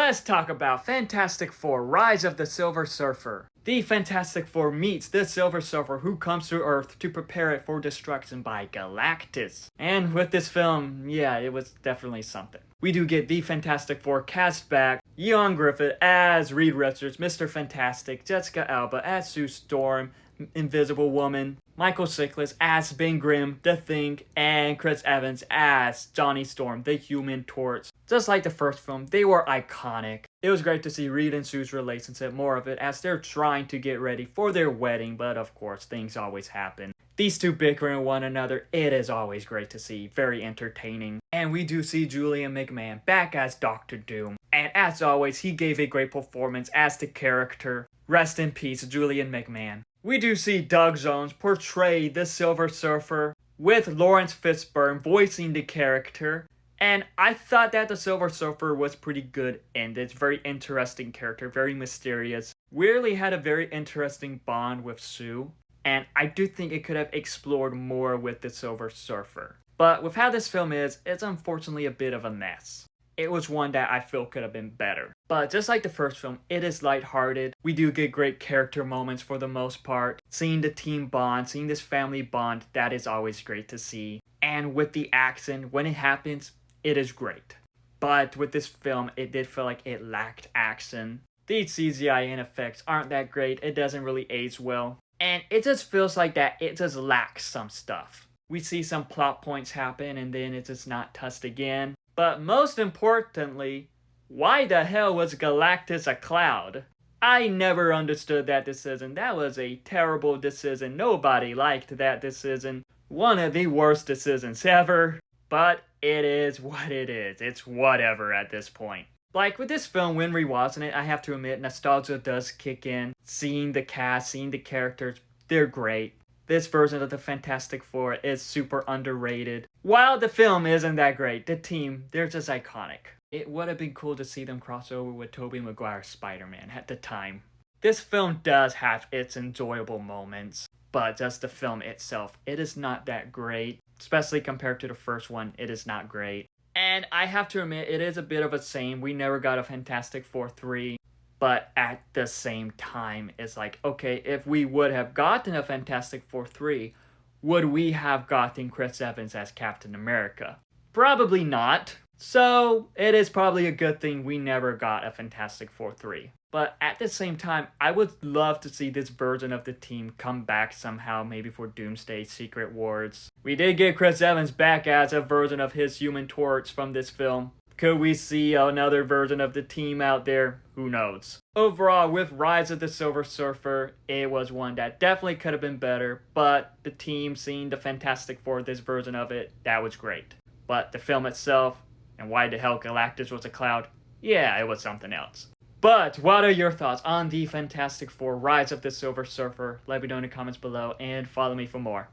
let's talk about Fantastic Four: Rise of the Silver Surfer. The Fantastic Four meets the Silver Surfer, who comes to Earth to prepare it for destruction by Galactus. And with this film, yeah, it was definitely something. We do get the Fantastic Four cast back: Ioan Gruffudd as Reed Richards, Mr. Fantastic; Jessica Alba as Sue Storm, Invisible Woman; Michael Chiklis as Ben Grimm, The Thing; and Chris Evans as Johnny Storm, the Human Torch. Just like the first film, they were iconic. It was great to see Reed and Sue's relationship, more of it, as they're trying to get ready for their wedding, but of course, things always happen. These two bickering one another, it is always great to see, very entertaining. And we do see Julian McMahon back as Dr. Doom. And as always, he gave a great performance as the character. Rest in peace, Julian McMahon. We do see Doug Jones portray the Silver Surfer, with Lawrence Fishburne voicing the character. And I thought that the Silver Surfer was pretty good in this. Very interesting character, very mysterious. Weirdly had a very interesting bond with Sue. And I do think it could have explored more with the Silver Surfer. But with how this film is, it's unfortunately a bit of a mess. It was one that I feel could have been better. But just like the first film, it is lighthearted. We do get great character moments for the most part. Seeing the team bond, seeing this family bond, that is always great to see. And with the action, when it happens, it is great. But with this film, it did feel like it lacked action. The CGI and effects aren't that great. It doesn't really age well. And it just feels like that it just lacks some stuff. We see some plot points happen and then it's just not touched again. But most importantly, why the hell was Galactus a cloud? I never understood that decision. That was a terrible decision. Nobody liked that decision. One of the worst decisions ever. But it is what it is. It's whatever at this point. Like with this film, when rewatching it, I have to admit, nostalgia does kick in. Seeing the cast, seeing the characters, they're great. This version of the Fantastic Four is super underrated. While the film isn't that great, the team, they're just iconic. It would have been cool to see them cross over with Tobey Maguire's Spider-Man at the time. This film does have its enjoyable moments, but just the film itself, it is not that great. Especially compared to the first one, it is not great. And I have to admit, it is a bit of a shame we never got a Fantastic Four 3. But at the same time, it's like, okay, if we would have gotten a Fantastic Four 3, would we have gotten Chris Evans as Captain America? Probably not. So, it is probably a good thing we never got a Fantastic Four 3. But at the same time, I would love to see this version of the team come back somehow, maybe for Doomsday Secret Wars. We did get Chris Evans back as a version of his Human Torch from this film. Could we see another version of the team out there? Who knows? Overall, with Rise of the Silver Surfer, it was one that definitely could have been better, but the team, seeing the Fantastic Four, this version of it, that was great. But the film itself, and why the hell Galactus was a cloud, yeah, it was something else. But what are your thoughts on the Fantastic Four: Rise of the Silver Surfer? Let me know in the comments below and follow me for more.